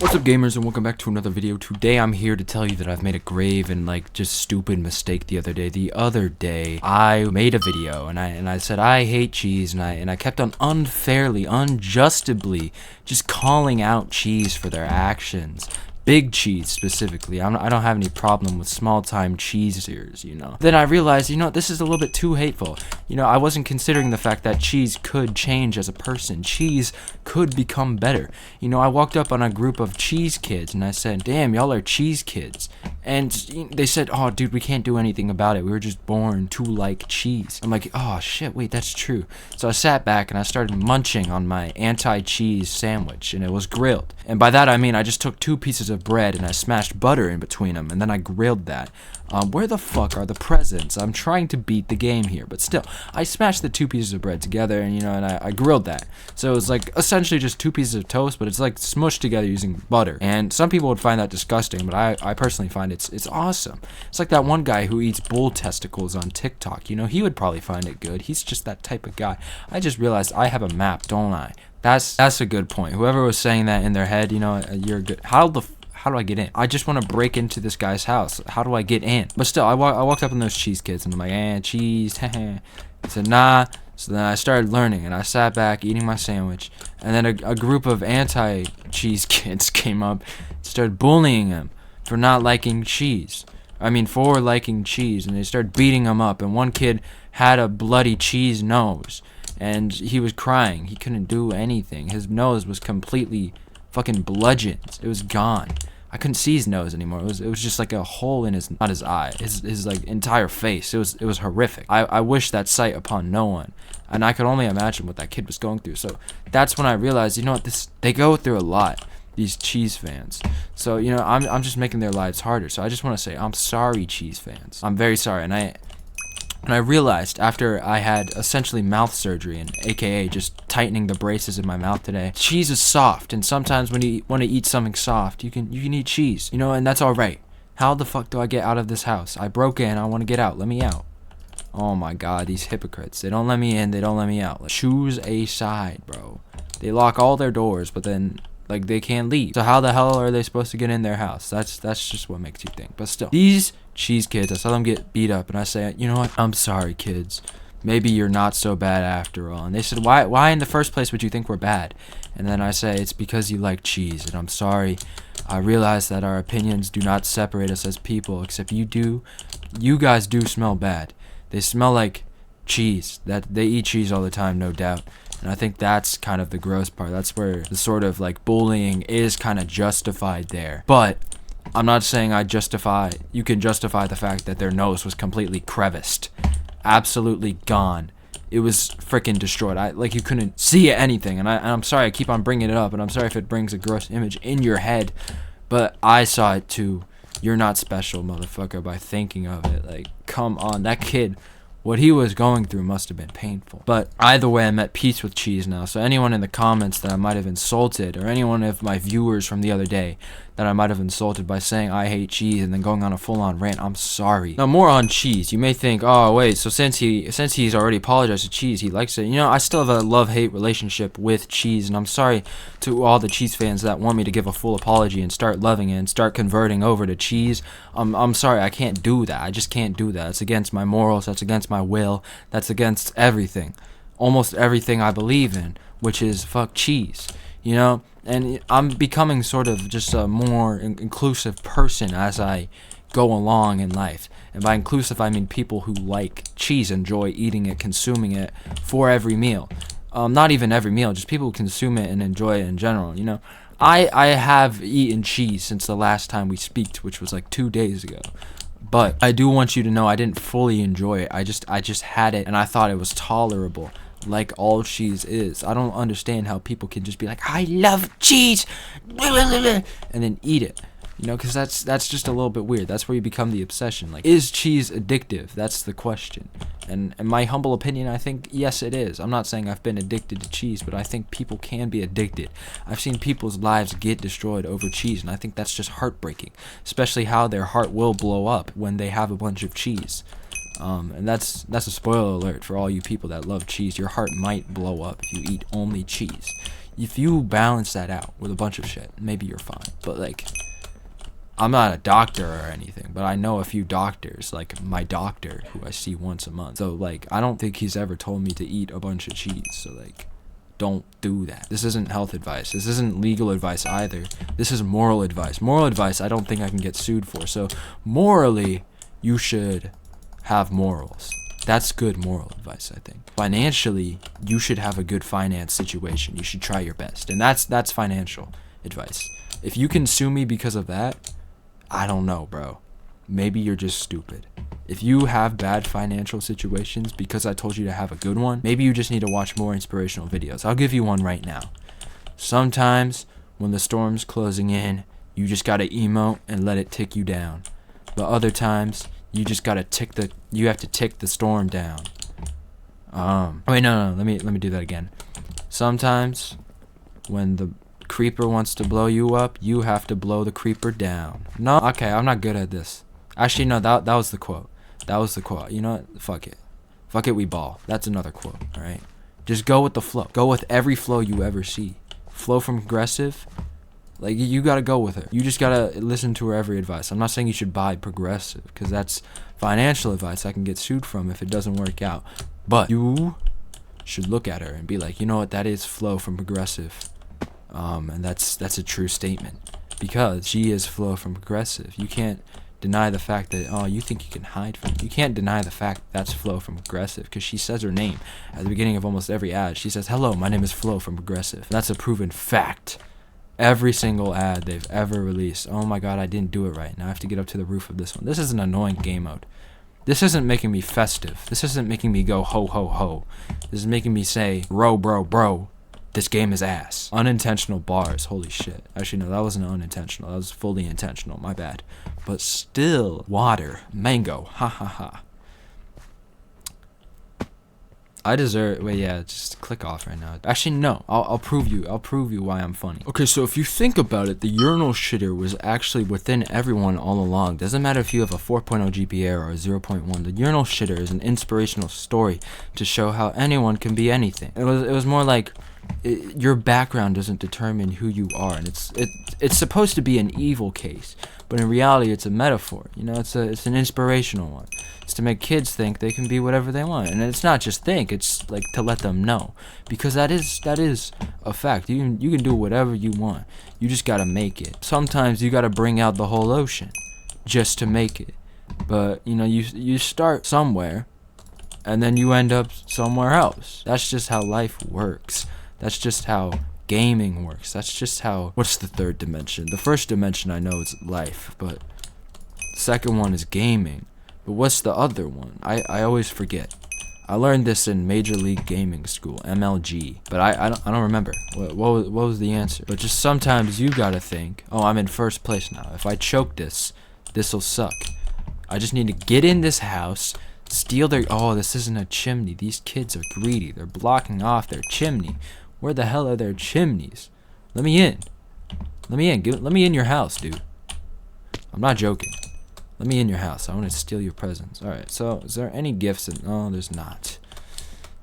What's up, gamers, and welcome back to another video. Today I'm here to tell you that I've made a grave and just stupid mistake the other day. The other day I made a video and I said I hate cheese, and I kept on unfairly, unjustably just calling out cheese for their actions. Big cheese specifically. I don't have any problem with small-time cheesers, you know. Then I realized, this is a little bit too hateful. I wasn't considering the fact that cheese could change as a person. Cheese could become better. I walked up on a group of cheese kids and I said, damn, y'all are cheese kids. And they said, oh, dude, we can't do anything about it. We were just born to like cheese. I'm like, oh, shit, wait, that's true. So I sat back and I started munching on my anti-cheese sandwich, and it was grilled. And by that I mean I just took 2 pieces of bread and I smashed butter in between them, and then I grilled that. Where the fuck are the presents? I'm trying to beat the game here, but still, I smashed the 2 pieces of bread together, and I grilled that. So it was like essentially just 2 pieces of toast, but it's like smushed together using butter. And some people would find that disgusting, but I personally find it's awesome. It's like that one guy who eats bull testicles on TikTok. He would probably find it good. He's just that type of guy. I just realized I have a map, don't I? That's a good point. Whoever was saying that in their head, you're good. How do I get in? I just want to break into this guy's house. How do I get in? But still, I walked up on those cheese kids and I'm like, cheese, I said, nah. So then I started learning and I sat back eating my sandwich, and then a group of anti-cheese kids came up and started bullying him for not liking cheese. For liking cheese, and they started beating him up, and one kid had a bloody cheese nose and he was crying. He couldn't do anything. His nose was completely fucking bludgeoned. It was gone. I couldn't see his nose anymore. It was just like a hole in not his eye, his like entire face. It was horrific. I wish that sight upon no one, and I could only imagine what that kid was going through. So that's when I realized, they go through a lot, these cheese fans. So I'm just making their lives harder. So I just want to say I'm sorry, cheese fans. I'm very sorry, and I realized after I had essentially mouth surgery, and aka just tightening the braces in my mouth today, cheese is soft, and sometimes when you want to eat something soft, you can eat cheese, and that's alright. How the fuck do I get out of this house? I broke in, I want to get out. Let me out. Oh my god, these hypocrites. They don't let me in, they don't let me out. Choose a side, bro. They lock all their doors, but then they can't leave. So how the hell are they supposed to get in their house? That's just what makes you think. But still, these cheese kids, I saw them get beat up, and I say, you know what? I'm sorry, kids. Maybe you're not so bad after all. And they said, why in the first place would you think we're bad? And then I say, it's because you like cheese, and I'm sorry. I realize that our opinions do not separate us as people, except you do. You guys do smell bad. They smell like cheese. That they eat cheese all the time, no doubt. And I think that's kind of the gross part. That's where the sort of bullying is kind of justified there. But I'm not saying you can justify the fact that their nose was completely creviced. Absolutely gone. It was freaking destroyed. You couldn't see anything. And I'm sorry I keep on bringing it up, and I'm sorry if it brings a gross image in your head, but I saw it too. You're not special, motherfucker, by thinking of it. Come on. That kid, what he was going through must have been painful. But either way, I'm at peace with cheese now. So anyone in the comments that I might have insulted, or anyone of my viewers from the other day that I might have insulted by saying I hate cheese and then going on a full-on rant, I'm sorry. Now, more on cheese. You may think, oh wait, so since he's already apologized to cheese, he likes it. I still have a love-hate relationship with cheese, and I'm sorry to all the cheese fans that want me to give a full apology and start loving it and start converting over to cheese. I'm sorry, I can't do that. I just can't do that. It's against my morals. That's against my will. That's against everything. Almost everything I believe in, which is fuck cheese. And I'm becoming sort of just a more inclusive person as I go along in life. And by inclusive, I mean people who like cheese, enjoy eating it, consuming it for every meal. Not even every meal, just people who consume it and enjoy it in general, I have eaten cheese since the last time we speaked, which was 2 days ago. But I do want you to know I didn't fully enjoy it. I just had it, and I thought it was tolerable. Like all cheese is. I don't understand how people can just be like, I love cheese, and then eat it. Because that's just a little bit weird. That's where you become the obsession. Is cheese addictive? That's the question. And in my humble opinion, I think yes, it is. I'm not saying I've been addicted to cheese, but I think people can be addicted. I've seen people's lives get destroyed over cheese, and I think that's just heartbreaking. Especially how their heart will blow up when they have a bunch of cheese. And that's a spoiler alert for all you people that love cheese. Your heart might blow up if you eat only cheese. If you balance that out with a bunch of shit, maybe you're fine. But like, I'm not a doctor or anything, but I know a few doctors, like my doctor who I see once a month. So like, I don't think he's ever told me to eat a bunch of cheese. So like, don't do that. This isn't health advice. This isn't legal advice either. This is moral advice. Moral advice I don't think I can get sued for. So morally, you should have morals. That's good moral advice, I think. Financially, you should have a good finance situation. You should try your best. And that's financial advice. If you can sue me because of that, I don't know, bro. Maybe you're just stupid. If you have bad financial situations because I told you to have a good one, maybe you just need to watch more inspirational videos. I'll give you one right now. Sometimes when the storm's closing in, you just gotta emote and let it tick you down. But other times, you just gotta you have to tick the storm down. Wait, no, let me do that again. Sometimes when the creeper wants to blow you up, you have to blow the creeper down. No, okay, I'm not good at this. Actually, no, that was the quote. That was the quote. You know what? Fuck it. Fuck it, we ball. That's another quote, alright? Just go with the flow. Go with every flow you ever see. Flow from Progressive, like, you gotta go with her. You just gotta listen to her every advice. I'm not saying you should buy Progressive, because that's financial advice I can get sued from if it doesn't work out. But you should look at her and be like, you know what? That is Flo from Progressive. And that's a true statement. Because she is Flo from Progressive. You can't deny the fact that, oh, you think you can hide from it. You can't deny the fact that's Flo from Progressive, because she says her name at the beginning of almost every ad. She says, hello, my name is Flo from Progressive. That's a proven fact. Every single ad they've ever released. Oh my god, I didn't do it right. Now I have to get up to the roof of this one. This is an annoying game mode. This isn't making me festive. This isn't making me go ho ho ho. This is making me say, bro, this game is ass. Unintentional bars, holy shit. Actually, no, that wasn't unintentional. That was fully intentional, my bad. But still, water, mango, ha ha ha. I deserve. Wait, yeah, just click off right now. Actually, no. I'll prove you. I'll prove you why I'm funny. Okay, so if you think about it, the urinal shitter was actually within everyone all along. Doesn't matter if you have a 4.0 GPA or a 0.1. The urinal shitter is an inspirational story to show how anyone can be anything. It was more like your background doesn't determine who you are, and it's supposed to be an evil case, but in reality, it's a metaphor. You know, it's an inspirational one. It's to make kids think they can be whatever they want, and it's not just think. It's like to let them know, because that is a fact. You can do whatever you want. You just gotta make it. Sometimes you gotta bring out the whole ocean just to make it. But you know, you start somewhere, and then you end up somewhere else. That's just how life works. That's just how gaming works. That's just how. What's the third dimension? The first dimension I know is life, but the second one is gaming. But what's the other one? I always forget. I learned this in Major League Gaming School, MLG, but I don't remember. What was the answer? But just sometimes you gotta think, oh, I'm in first place now. If I choke this'll suck. I just need to get in this house, steal their. Oh, this isn't a chimney. These kids are greedy. They're blocking off their chimney. Where the hell are their chimneys? Let me in. Let me in. Let me in your house, dude. I'm not joking. Let me in your house. I want to steal your presents. Alright, so is there any gifts? No, there's not.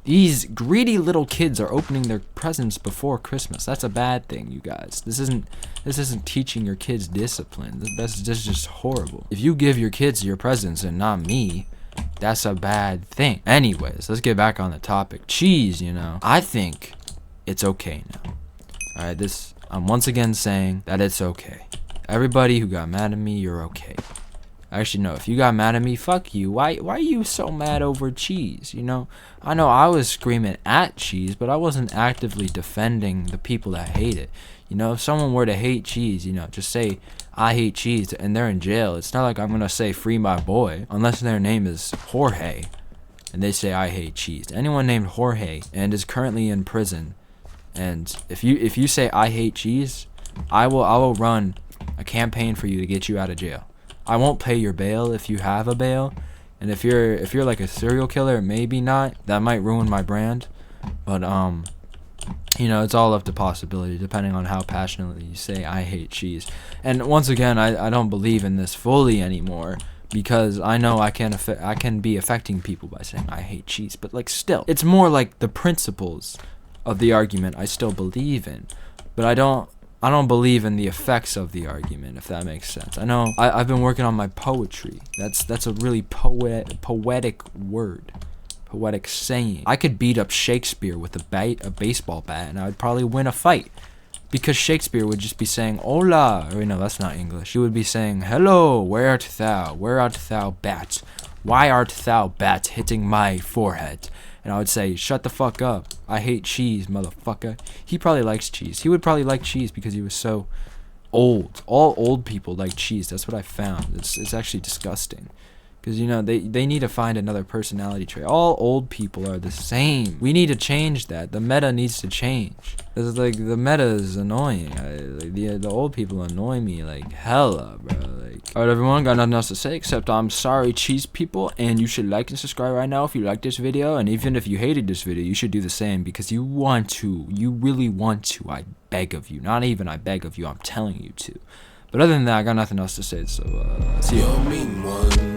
These greedy little kids are opening their presents before Christmas. That's a bad thing, you guys. This isn't teaching your kids discipline. That's just horrible. If you give your kids your presents and not me, that's a bad thing. Anyways, let's get back on the topic. Cheese, you know. I think it's okay now. Alright, I'm once again saying that it's okay. Everybody who got mad at me, you're okay. Actually, no, if you got mad at me, fuck you. Why are you so mad over cheese, you know? I know I was screaming at cheese, but I wasn't actively defending the people that hate it. You know, if someone were to hate cheese, you know, just say, I hate cheese, and they're in jail. It's not like I'm gonna say, free my boy, unless their name is Jorge, and they say, I hate cheese. Anyone named Jorge and is currently in prison, and if you say, I hate cheese, I will run a campaign for you to get you out of jail. I won't pay your bail if you have a bail, and if you're like a serial killer, maybe not. That might ruin my brand, but you know, it's all up to possibility depending on how passionately you say I hate cheese. And once again, I don't believe in this fully anymore, because I know I can be affecting people by saying I hate cheese, but like still, it's more like the principles of the argument I still believe in, but I don't believe in the effects of the argument, if that makes sense. I know I've been working on my poetry. That's a really poetic word. Poetic saying. I could beat up Shakespeare with a baseball bat and I would probably win a fight. Because Shakespeare would just be saying, hola, or no, that's not English. He would be saying, hello, where art thou? Where art thou, bat? Why art thou, bat, hitting my forehead? And I would say, shut the fuck up. I hate cheese, motherfucker. He probably likes cheese. He would probably like cheese because he was so old. All old people like cheese. That's what I found. It's actually disgusting. Because, you know, they need to find another personality trait. All old people are the same. We need to change that. The meta needs to change. It's like, the meta is annoying. The old people annoy me like hella, bro. Like, alright, everyone, got nothing else to say except I'm sorry, cheese people, and you should like and subscribe right now if you like this video, and even if you hated this video, you should do the same because you want to. You really want to. I beg of you. Not even I beg of you. I'm telling you to. But other than that, I got nothing else to say, so, see you.